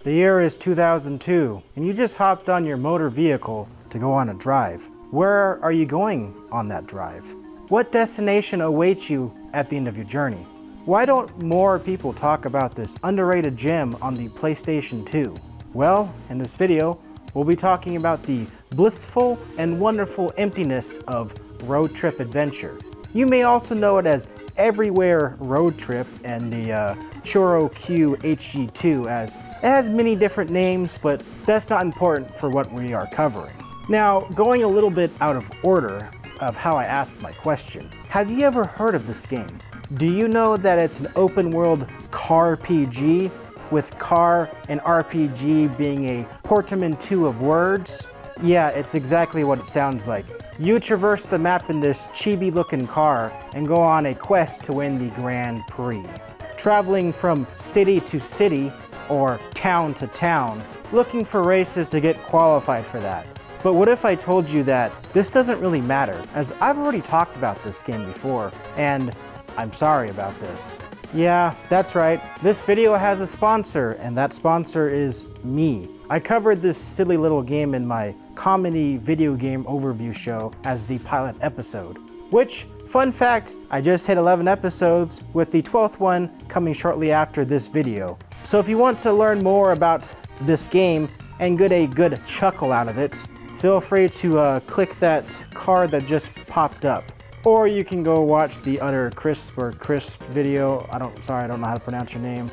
The year is 2002, and you just hopped on your motor vehicle to go on a drive. Where are you going on that drive? What destination awaits you at the end of your journey? Why don't more people talk about this underrated gem on the PlayStation 2? Well, in this video, we'll be talking about the blissful and wonderful emptiness of road trip adventure. You may also know it as Everywhere Road Trip and the Churro Q HG2, as it has many different names, but that's not important for what we are covering. Now, going a little bit out of order of how I asked my question, have you ever heard of this game? Do you know that it's an open world car PG, with car and RPG being a portmanteau of words? Yeah, it's exactly what it sounds like. You traverse the map in this chibi looking car and go on a quest to win the Grand Prix. Traveling from city to city, or town to town, looking for races to get qualified for that. But what if I told you that this doesn't really matter, as I've already talked about this game before, and I'm sorry about this. Yeah, that's right, this video has a sponsor, and that sponsor is me. I covered this silly little game in my comedy video game overview show as the pilot episode, which, fun fact, I just hit 11 episodes, with the 12th one coming shortly after this video. So if you want to learn more about this game and get a good chuckle out of it, feel free to click that card that just popped up. Or you can go watch the other Crisp video. I don't know how to pronounce your name.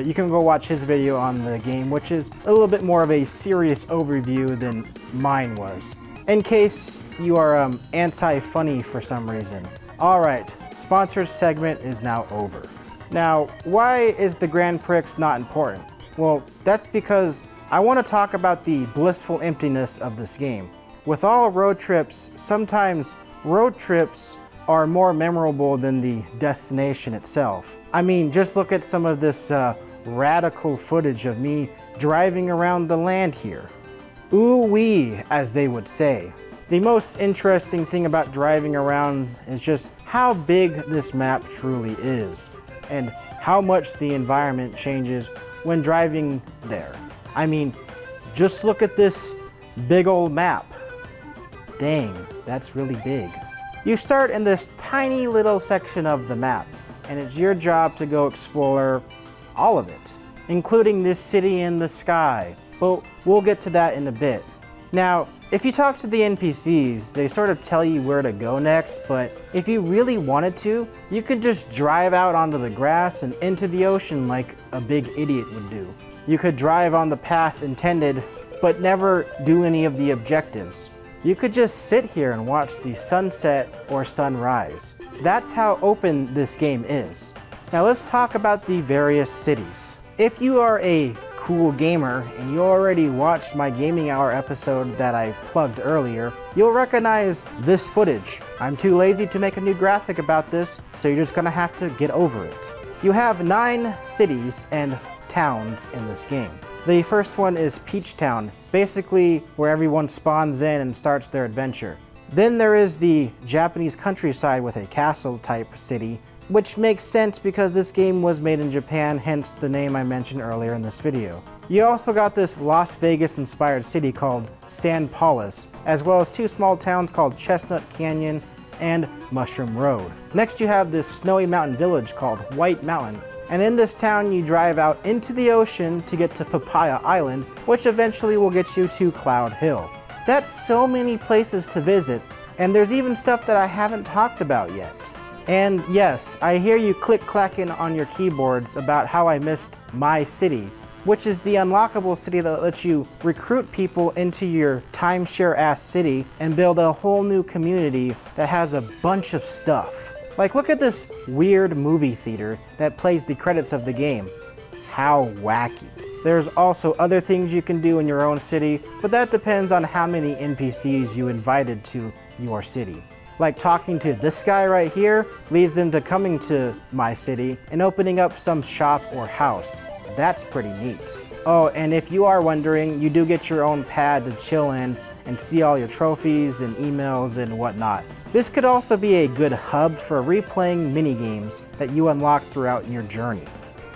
You can go watch his video on the game, which is a little bit more of a serious overview than mine was, in case you are anti-funny for some reason. Alright, sponsors segment is now over. Now, why is the Grand Prix not important? Well, that's because I want to talk about the blissful emptiness of this game. With all road trips, sometimes road trips are more memorable than the destination itself. I mean, just look at some of this radical footage of me driving around the land here. Ooh-wee, as they would say. The most interesting thing about driving around is just how big this map truly is, and how much the environment changes when driving there. I mean, just look at this big old map. Dang, that's really big. You start in this tiny little section of the map, and it's your job to go explore all of it, including this city in the sky, but we'll get to that in a bit. Now, if you talk to the NPCs, they sort of tell you where to go next, but if you really wanted to, you could just drive out onto the grass and into the ocean like a big idiot would do. You could drive on the path intended, but never do any of the objectives. You could just sit here and watch the sunset or sunrise. That's how open this game is. Now let's talk about the various cities. If you are a cool gamer and you already watched my Gaming Hour episode that I plugged earlier, you'll recognize this footage. I'm too lazy to make a new graphic about this, so you're just gonna have to get over it. You have 9 cities and towns in this game. The first one is Peach Town, basically where everyone spawns in and starts their adventure. Then there is the Japanese countryside with a castle type city, which makes sense because this game was made in Japan, hence the name I mentioned earlier in this video. You also got this Las Vegas inspired city called San Paulos, as well as 2 small towns called Chestnut Canyon and Mushroom Road. Next you have this snowy mountain village called White Mountain. And in this town, you drive out into the ocean to get to Papaya Island, which eventually will get you to Cloud Hill. That's so many places to visit, and there's even stuff that I haven't talked about yet. And yes, I hear you click-clacking on your keyboards about how I missed My City, which is the unlockable city that lets you recruit people into your timeshare-ass city and build a whole new community that has a bunch of stuff. Like, look at this weird movie theater that plays the credits of the game. How wacky. There's also other things you can do in your own city, but that depends on how many NPCs you invited to your city. Like talking to this guy right here leads them to coming to my city and opening up some shop or house. That's pretty neat. Oh, and if you are wondering, you do get your own pad to chill in and see all your trophies and emails and whatnot. This could also be a good hub for replaying minigames that you unlock throughout your journey.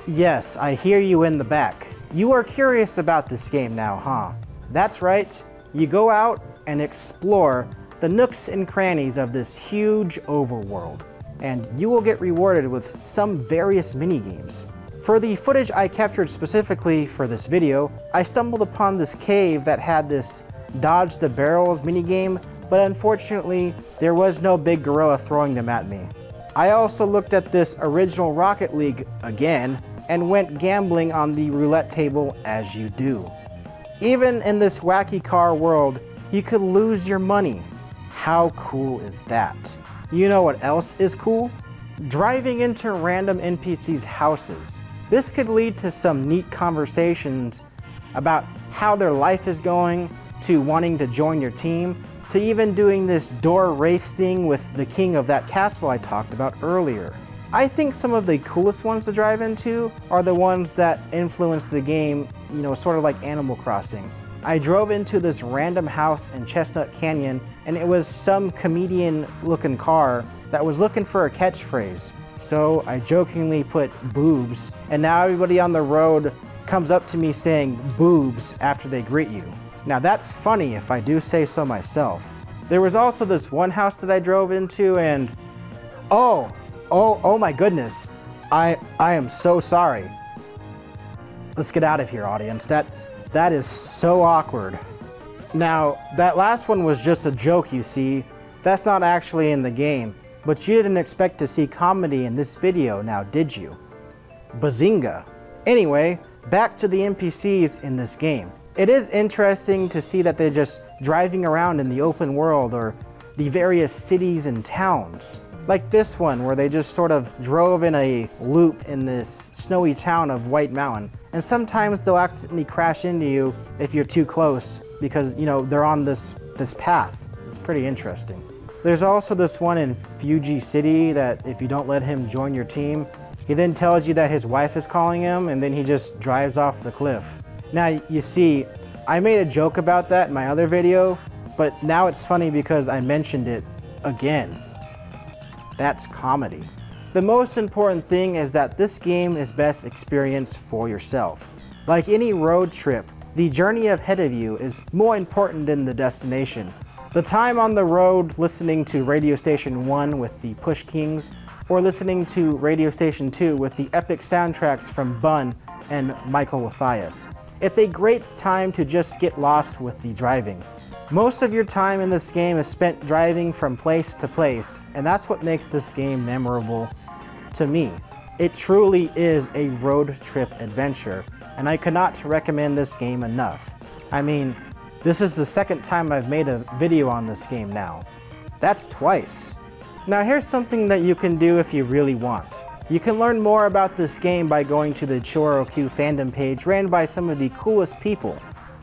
Yes, I hear you in the back. You are curious about this game now, huh? That's right, you go out and explore the nooks and crannies of this huge overworld, and you will get rewarded with some various mini-games. For the footage I captured specifically for this video, I stumbled upon this cave that had this dodge the barrels minigame, but unfortunately there was no big gorilla throwing them at me. I also looked at this original Rocket League again and went gambling on the roulette table as you do. Even in this wacky car world, you could lose your money. How cool is that? You know what else is cool? Driving into random NPCs' houses. This could lead to some neat conversations about how their life is going, to wanting to join your team, to even doing this door race thing with the king of that castle I talked about earlier. I think some of the coolest ones to drive into are the ones that influence the game, sort of like Animal Crossing. I drove into this random house in Chestnut Canyon, and it was some comedian-looking car that was looking for a catchphrase. So I jokingly put boobs, and now everybody on the road comes up to me saying boobs after they greet you. Now that's funny if I do say so myself. There was also this one house that I drove into, and oh my goodness, I am so sorry. Let's get out of here, audience. That is so awkward. Now, that last one was just a joke, you see. That's not actually in the game, but you didn't expect to see comedy in this video now, did you? Bazinga. Anyway, back to the NPCs in this game. It is interesting to see that they're just driving around in the open world or the various cities and towns. Like this one, where they just sort of drove in a loop in this snowy town of White Mountain. And sometimes they'll accidentally crash into you if you're too close because, they're on this path. It's pretty interesting. There's also this one in Fuji City that if you don't let him join your team, he then tells you that his wife is calling him and then he just drives off the cliff. Now, you see, I made a joke about that in my other video, but now it's funny because I mentioned it again. That's comedy. The most important thing is that this game is best experienced for yourself. Like any road trip, the journey ahead of you is more important than the destination. The time on the road listening to Radio Station 1 with the Push Kings, or listening to Radio Station 2 with the epic soundtracks from Bun and Michael Mathias. It's a great time to just get lost with the driving. Most of your time in this game is spent driving from place to place, and that's what makes this game memorable to me. It truly is a road trip adventure, and I could not recommend this game enough. I mean, this is the second time I've made a video on this game now. That's twice. Now here's something that you can do if you really want. You can learn more about this game by going to the ChoroQ fandom page ran by some of the coolest people.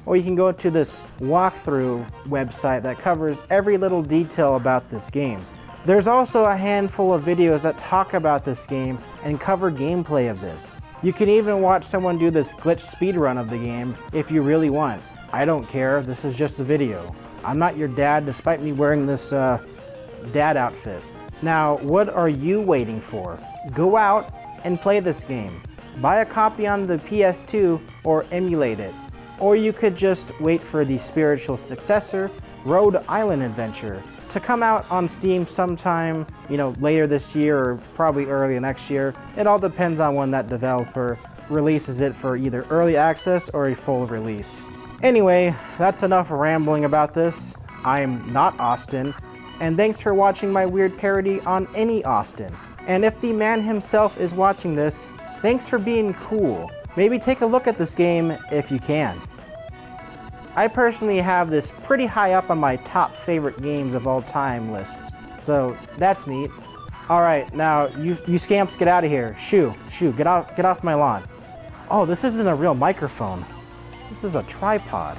Or you can go to this walkthrough website that covers every little detail about this game. There's also a handful of videos that talk about this game and cover gameplay of this. You can even watch someone do this glitch speedrun of the game if you really want. I don't care, this is just a video. I'm not your dad despite me wearing this dad outfit. Now, what are you waiting for? Go out and play this game. Buy a copy on the PS2 or emulate it. Or you could just wait for the spiritual successor, Rhode Island Adventure, to come out on Steam sometime, later this year or probably early next year. It all depends on when that developer releases it for either early access or a full release. Anyway, that's enough rambling about this. I'm not Austin, and thanks for watching my weird parody on any Austin. And if the man himself is watching this, thanks for being cool. Maybe take a look at this game if you can. I personally have this pretty high up on my top favorite games of all time list, so that's neat. Alright, now you scamps, get out of here. Shoo, get off my lawn. Oh, this isn't a real microphone. This is a tripod.